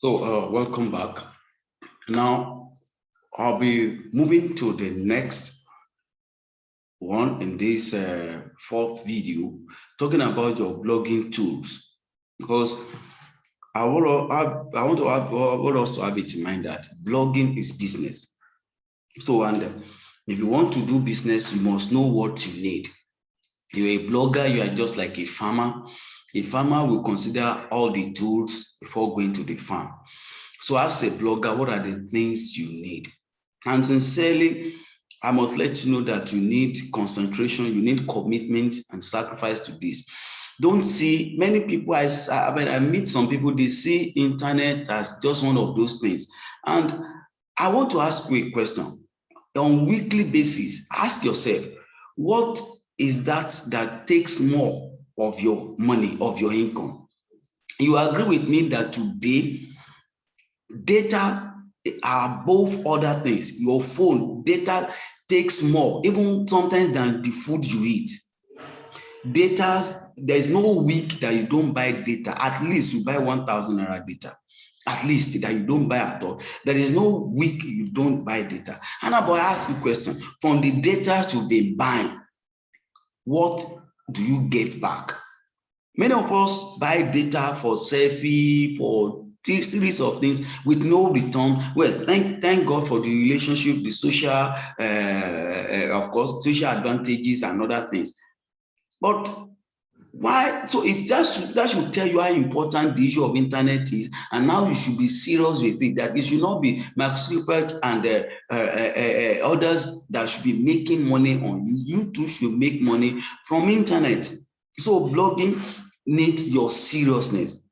Welcome back. Now, I'll be moving to the next one in this fourth video, talking about your blogging tools. Because I want us to have it in mind that blogging is business. If you want to do business, you must know what you need. You're a blogger, you are just like a farmer. A farmer will consider all the tools before going to the farm. So as a blogger, what are the things you need? And sincerely, I must let you know that you need concentration, you need commitment and sacrifice to this. Don't see many people, I meet some people, they see internet as just one of those things. And I want to ask you a question. On weekly basis, ask yourself, what is that takes more of your money, of your income? You agree with me that today, data are above other things. Your phone, data takes more, even sometimes than the food you eat. Data, there's no week that you don't buy data. At least you buy 1,000 naira data. At least that you don't buy at all. There is no week you don't buy data. And I ask you a question. From the data you've been buying, what do you get back? Many of us buy data for selfie, for series of things with no return. Well, thank God for the relationship, the social, of course, social advantages and other things. But why? So that should tell you how important the issue of internet is, and now you should be serious with it. That it should not be Mark Zuckerberg and others that should be making money on you. You too should make money from internet. So blogging needs your seriousness.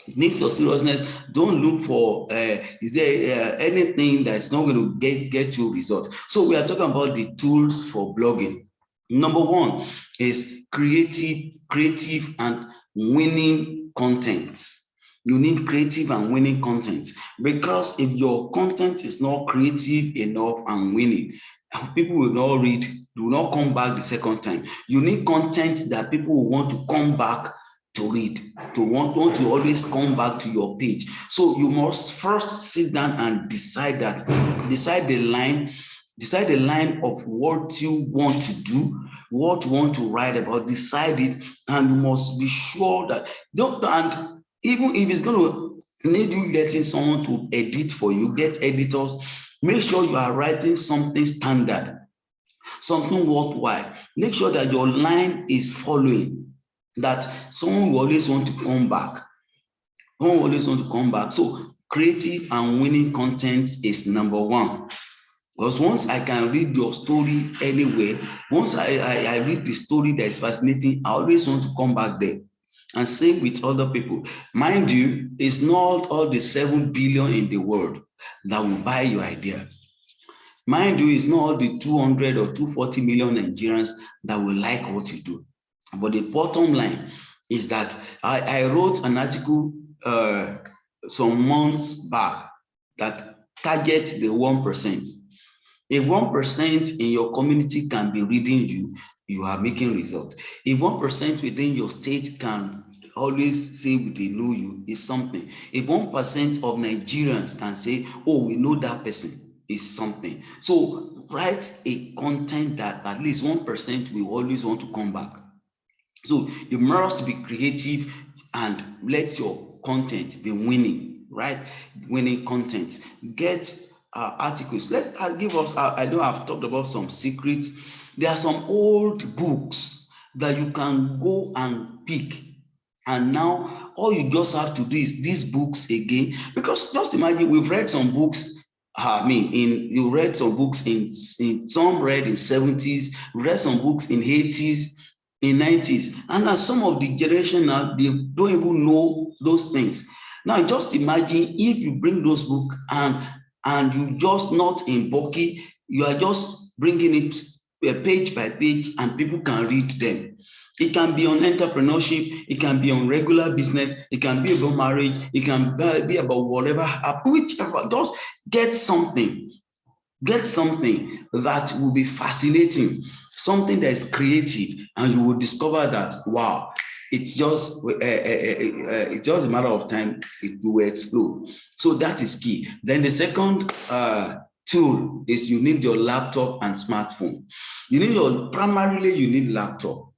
It needs your seriousness. Don't look for is there anything that's not going to get you results. So we are talking about the tools for blogging. Number one is creative and winning content. You need creative and winning content, because if your content is not creative enough and winning, people will not read, will not come back the second time. You need content that people will want to come back to read, to want to always come back to your page. So you must first sit down and decide the line of what you want to do, what you want to write about, decide it, and you must be sure that and even if it's going to need you getting someone to edit for you, get editors, make sure you are writing something standard, something worthwhile. Make sure that your line is following, that someone will always want to come back. Someone will always want to come back. So creative and winning content is number one. Because once I can read your story anywhere, once I read the story that is fascinating, I always want to come back there. And same with other people. Mind you, it's not all the 7 billion in the world that will buy your idea. Mind you, it's not all the 200 or 240 million Nigerians that will like what you do. But the bottom line is that I wrote an article some months back that targets the 1%. If 1% in your community can be reading you, you are making results. If 1% within your state can always say they know you, is something. If 1% of Nigerians can say, oh, we know that person, is something. So write a content that at least 1% will always want to come back. So you must be creative and let your content be winning, right? Winning content. Get articles. I know I've talked about some secrets. There are some old books that you can go and pick. And now all you just have to do is these books again. Because just imagine, we've read some books. You read some books in some read in 70s, read some books in 80s, in 90s, and now some of the generation now, they don't even know those things. Now just imagine if you bring those books and you just not in bulky, you are just bringing it page by page and people can read them. It can be on entrepreneurship, it can be on regular business, it can be about marriage, it can be about whatever, whichever. Just get something that will be fascinating, something that is creative, and you will discover that, wow, it's just a matter of time it will explode. So that is key. Then the second tool is you need your laptop and smartphone. Primarily you need laptop.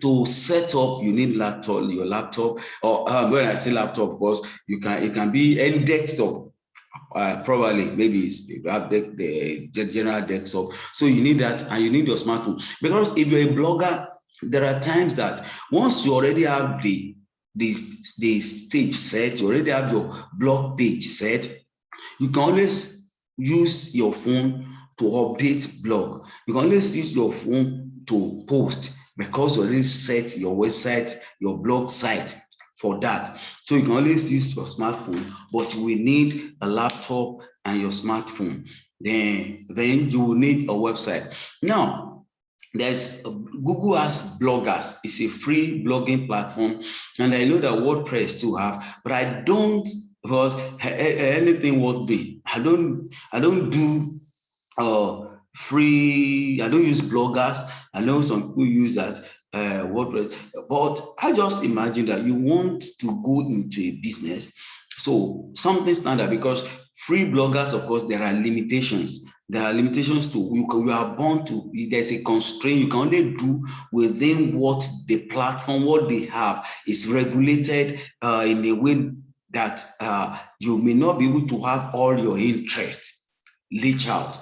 To set up, you need your laptop, or when I say laptop, of course, it can be any desktop. Probably maybe you have the general desktop. So you need that, and you need your smartphone, because if you're a blogger, there are times that once you already have the stage set, you already have your blog page set, you can always use your phone to update blog. You can always use your phone to post, because you already set your website, your blog site for that. So you can always use your smartphone, but you will need a laptop and your smartphone. Then you will need a website. Now, there's Google has bloggers. It's a free blogging platform, and I know that WordPress too have, but I don't, because anything worth doing. I don't do free. I don't use bloggers. I know some people use that WordPress, but I just imagine that you want to go into a business, so something standard, because free bloggers, of course, there are limitations. There are limitations to you are born to. There's a constraint. You can only do within what the platform, what they have, is regulated in a way that you may not be able to have all your interests reach out,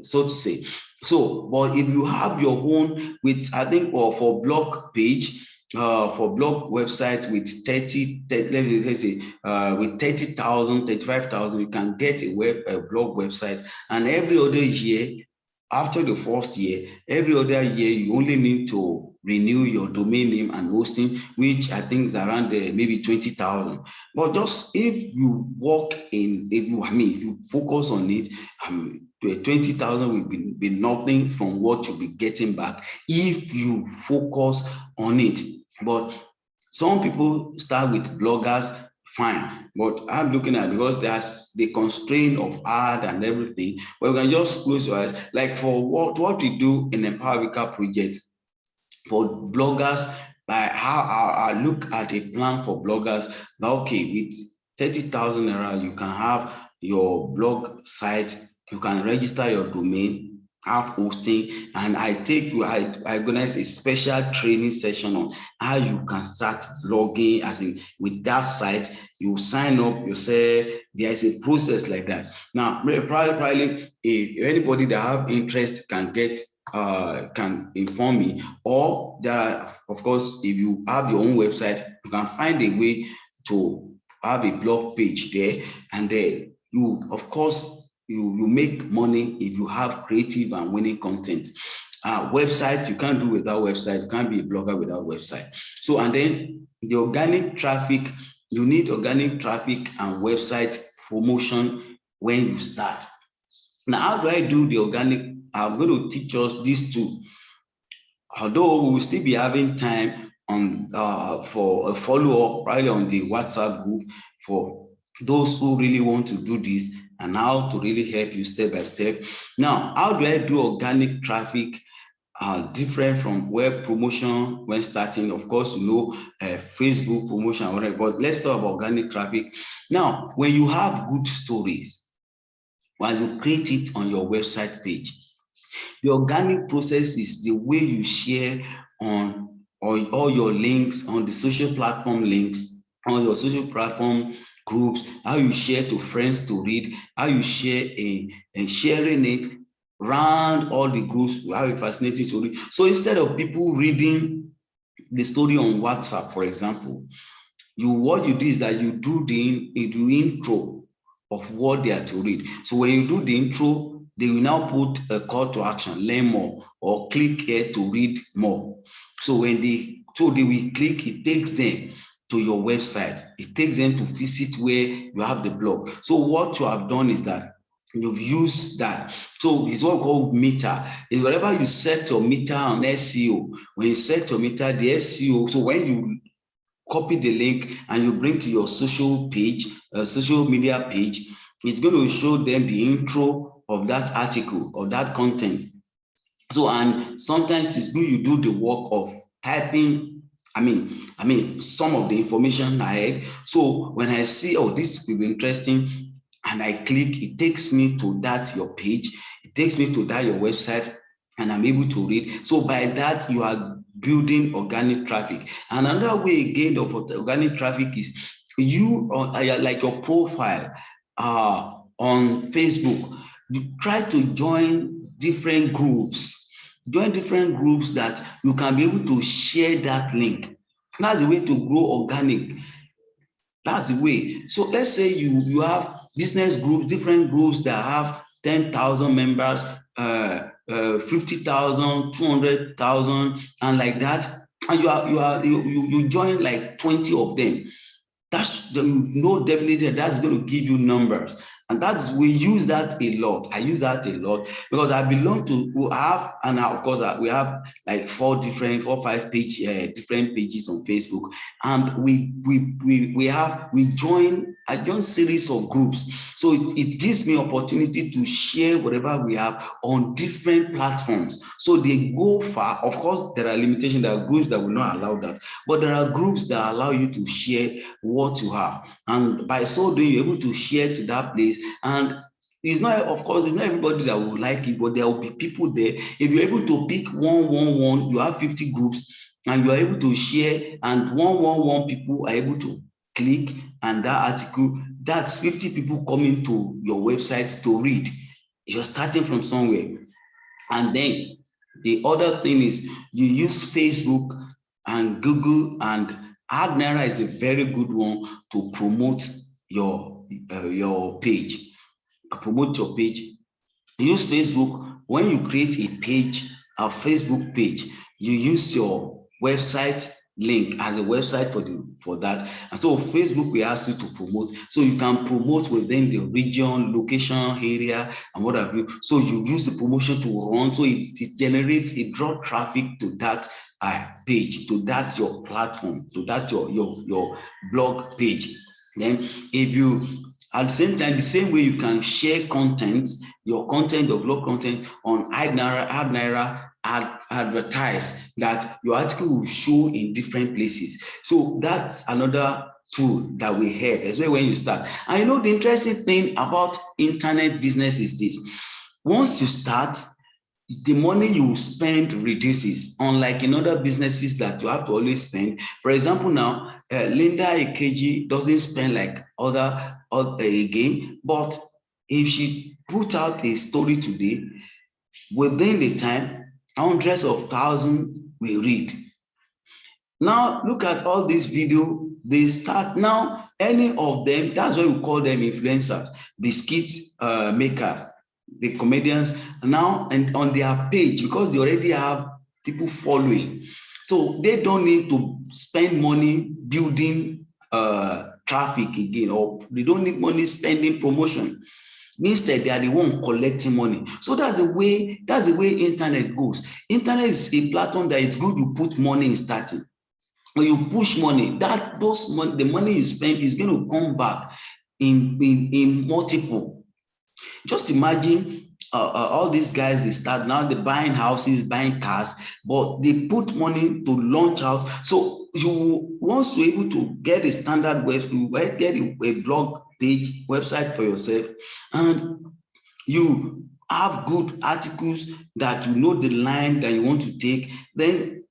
so to say. So, but if you have your own with, I think, or for blog page, for blog website with 30, let's say, with 30,000, 35,000, you can get a blog website, and every other year, after the first year, every other year, you only need to renew your domain name and hosting, which I think is around maybe 20,000. But just if you if you focus on it, 20,000 will be nothing from what you'll be getting back if you focus on it. But some people start with bloggers, fine, but I'm looking at, because there's the constraint of ad and everything, but we can just close your eyes. Like for what we do in Empower Weaker project for bloggers, I look at a plan for bloggers. Okay, with 30,000 naira, you can have your blog site, you can register your domain, have hosting, and I organize a special training session on how you can start blogging, as in with that site. You sign up, you say there is a process like that. Now, probably if anybody that have interest can inform me, or there are, of course, if you have your own website, you can find a way to have a blog page there, and then you, of course, you make money if you have creative and winning content. Website, you can't do without website. You can't be a blogger without website. So, and then the organic traffic, you need organic traffic and website promotion when you start. Now, how do I do the organic? I'm going to teach us these two. Although we will still be having time on for a follow-up, probably on the WhatsApp group, for those who really want to do this, and how to really help you step by step. Now, how do I do organic traffic different from web promotion when starting? Of course, Facebook promotion, whatever, but let's talk about organic traffic. Now, when you have good stories, while you create it on your website page, the organic process is the way you share on all your links, on the social platform links, on your social platform groups, how you share to friends to read, how you share and sharing it around all the groups, how you fascinating to read. So instead of people reading the story on WhatsApp, for example, what you do is that you do the intro of what they are to read. So when you do the intro, they will now put a call to action, learn more, or click here to read more. So they will click, it takes them to your website. It takes them to visit where you have the blog. So what you have done is that you've used that. So it's what we call meter. Is wherever you set your meter on SEO, when you set your meter, the SEO, so when you copy the link and you bring to your social page, social media page, it's going to show them the intro of that article or that content. So, and sometimes it's good you do the work of typing some of the information I had. So when I see, oh, this will be interesting, and I click, it takes me to that your page, it takes me to that your website, and I'm able to read. So by that, you are building organic traffic. And another way again of organic traffic is you like your profile on Facebook. You try to join different groups. Join different groups that you can be able to share that link. That's the way to grow organic. That's the way. So let's say you have business groups, different groups that have 10,000 members, 50,000, 200,000, and like that. And you join like 20 of them. That's, you know, definitely that's going to give you numbers. And that's, we use that a lot. I use that a lot because I belong to, we have, and of course we have like four, five different pages on Facebook. And I join series of groups. So it gives me opportunity to share whatever we have on different platforms. So they go far. Of course, there are limitations. There are groups that will not allow that, but there are groups that allow you to share what you have. And by so doing, you're able to share to that place. And it's not, of course, it's not everybody that will like it, but there will be people there. If you're able to pick one, you have 50 groups, and you are able to share, and one people are able to click, and that article, that's 50 people coming to your website to read. You're starting from somewhere. And then the other thing is you use Facebook and Google, and AdNaira is a very good one to promote your page. Promote your page. Use Facebook. When you create a page, a Facebook page, you use your website link as a website for that. And so Facebook will ask you to promote. So you can promote within the region, location, area, and what have you. So you use the promotion to run. So it generates, it draw traffic to that page, to that your platform, to that your blog page. Then if you, at the same time, the same way you can share content, your content, your blog content on AdNaira, advertise that your article will show in different places. So that's another tool that we have, especially when you start. And you know, the interesting thing about internet business is this: once you start, the money you spend reduces, unlike in other businesses that you have to always spend. For example, now Linda Ikeji doesn't spend like other again, but if she put out a story today, within the time, hundreds of thousands will read. Now look at all these video, they start now, any of them, that's why we call them influencers, the skit makers, the comedians, now and on their page, because they already have people following. So they don't need to spend money building traffic again, or they don't need money spending promotion. Instead, they are the one collecting money. So that's the way internet goes. Internet is a platform that it's good you put money in starting. When you push money, the money you spend is going to come back in multiple. Just imagine all these guys, they start now, they're buying houses, buying cars, but they put money to launch out. So you, once you're able to get a standard web, you get a blog page, website for yourself, and you have good articles that you know the line that you want to take, then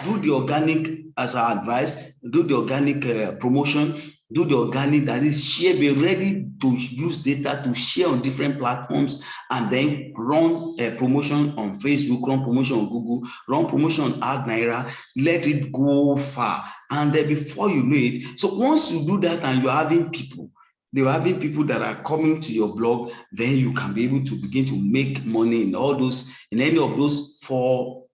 do the organic, as I advise, do the organic promotion, do the organic, that is share, be ready to use data to share on different platforms, and then run a promotion on Facebook, run promotion on Google, run promotion on AdNaira, let it go far. And then before you know it, so once you do that and you're having people, that are coming to your blog, then you can be able to begin to make money in any of those four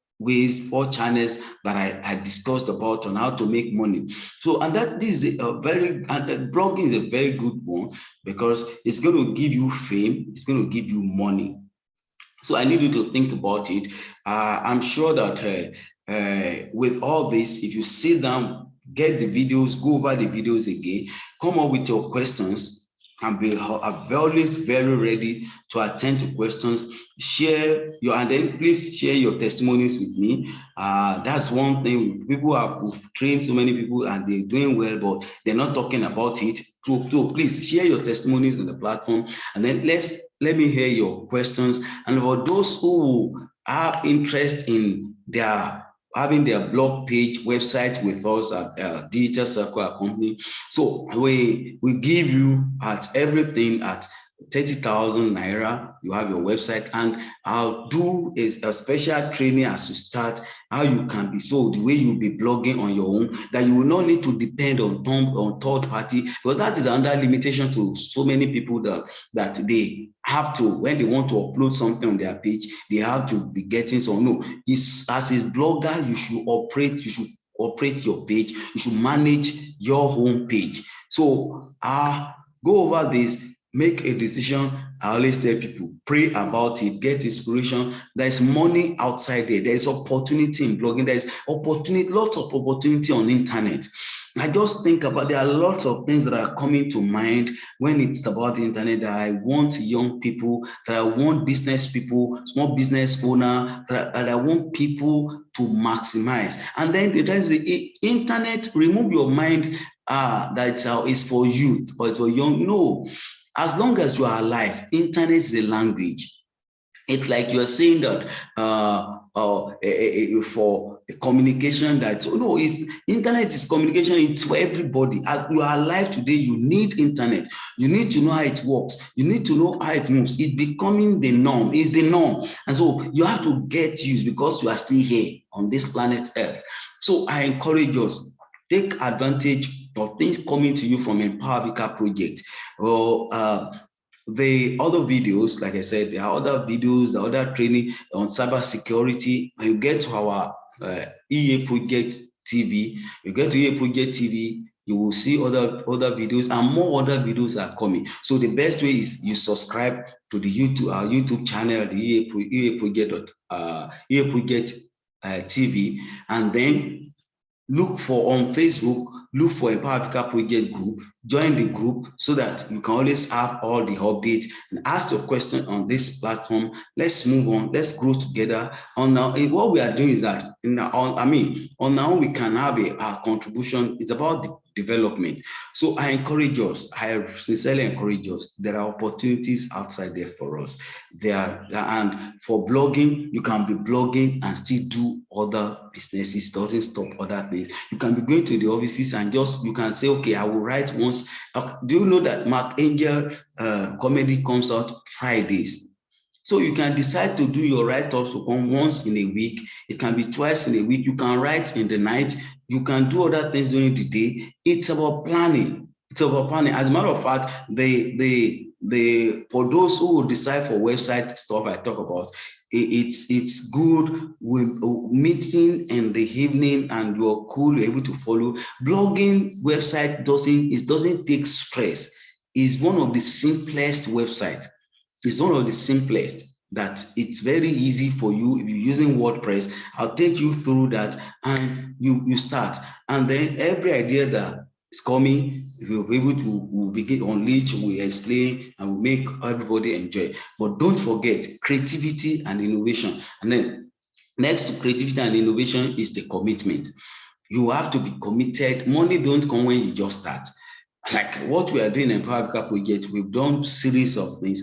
channels that I discussed about on how to make money. So, and this is blogging is a very good one, because it's going to give you fame, it's going to give you money. So I need you to think about it. I'm sure that with all this, if you sit down, get the videos, go over the videos again, come up with your questions, I'm always very ready to attend to questions. Share your, and then please share your testimonies with me. That's one thing. People have trained so many people and they're doing well, but they're not talking about it. So please share your testimonies on the platform, and then let me hear your questions. And for those who have interest in their having their blog page website with us at Digital Circle Company, so we give you at everything at 30,000 naira. You have your website, and I'll do a special training as you start, how you can be, so the way you'll be blogging on your own, that you will not need to depend on third party, because that is another limitation to so many people, that they have to, when they want to upload something on their page, they have to be getting some. No, it's, as a blogger, you should operate your page, you should manage your home page. So go over this, make a decision. I always tell people, pray about it, get inspiration. There's money outside there. There's opportunity in blogging. There's opportunity, lots of opportunity on internet. I just think about, there are lots of things that are coming to mind when it's about the internet, that I want young people, that I want business people, small business owner, that I want people to maximize. And then there's the internet. Remove your mind that is for youth or it's for young. No, as long as you are alive, internet is a language. It's like you're saying that for communication, that, oh no, internet is communication. It's for everybody. As you are alive today, you need internet. You need to know how it works. You need to know how it moves. It's becoming the norm. It's the norm. And so you have to get used, because you are still here on this planet Earth. So I encourage us, take advantage of things coming to you from Empower Africa project, or the other videos. Like I said, there are other videos, the other training on cyber security. When you get to our EA Project TV, you get to EA Project TV, you will see other videos, and more other videos are coming. So the best way is you subscribe to the our YouTube channel, the EA Project TV, and then look for on Facebook, look for Empower Africa Project group, join the group, so that you can always have all the updates and ask your question on this platform. Let's move on, let's grow together. On now, what we are doing is that on now we can have a contribution. It's about the development. So I encourage us, I sincerely encourage us. There are opportunities outside there for us. And for blogging, you can be blogging and still do other businesses. Doesn't stop other things. You can be going to the offices and you can say, okay, I will write once. Do you know that Mark Angel comedy comes out Fridays? So you can decide to do your write-ups once in a week. It can be twice in a week. You can write in the night. You can do other things during the day. It's about planning. It's about planning. As a matter of fact, for those who will decide for website stuff I talk about, it's good with meeting in the evening, and you're cool, you're able to follow. Blogging website doesn't take stress. It's one of the simplest website. It's one of the simplest, that it's very easy for you. If you're using WordPress, I'll take you through that, and you start. And then every idea that is coming, we'll be able to we'll begin unleash, we explain, and we make everybody enjoy. But don't forget creativity and innovation. And then next to creativity and innovation is the commitment. You have to be committed. Money don't come when you just start. Like what we are doing in Empower Africa Project, we've done series of things.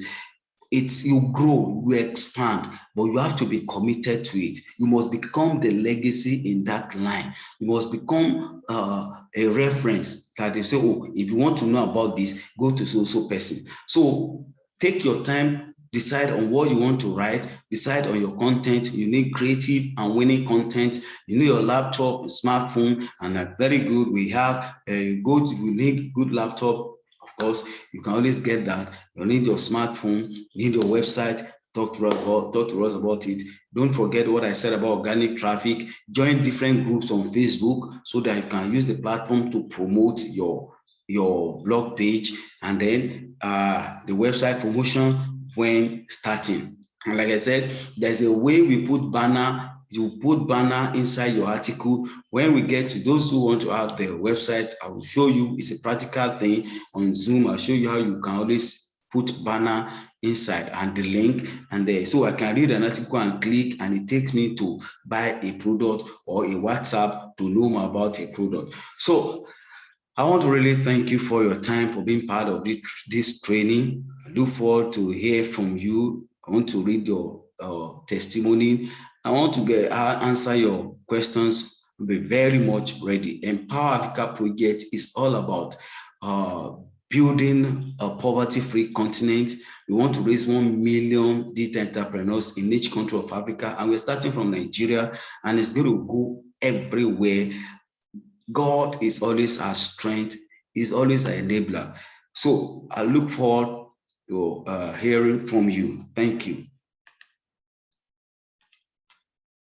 You grow, you expand, but you have to be committed to it. You must become the legacy in that line. You must become a reference that they say, oh, if you want to know about this, go to so person. So take your time, decide on what you want to write, decide on your content. You need creative and winning content. You need your laptop, smartphone, and very good. We need good laptop. Of course, you can always get that. You need your smartphone, you need your website. Talk to us about it. Don't forget what I said about organic traffic. Join different groups on Facebook so that you can use the platform to promote your blog page, and then the website promotion when starting. And like I said, there's a way we put banner You put banner inside your article. When we get to those who want to have the website, I will show you. It's a practical thing on Zoom. I'll show you how you can always put banner inside and the link, and there, so I can read an article and click, and it takes me to buy a product or a WhatsApp to know more about a product. So I want to really thank you for your time, for being part of this training. I look forward to hear from you. I want to read your testimony. I want to answer your questions. Be very much ready. Empower Africa project is all about uh, building a poverty-free continent. We want to raise 1 million digital entrepreneurs in each country of Africa, and we're starting from Nigeria, and it's going to go everywhere. God is always our strength, is always an enabler. So I look forward to hearing from you. Thank you.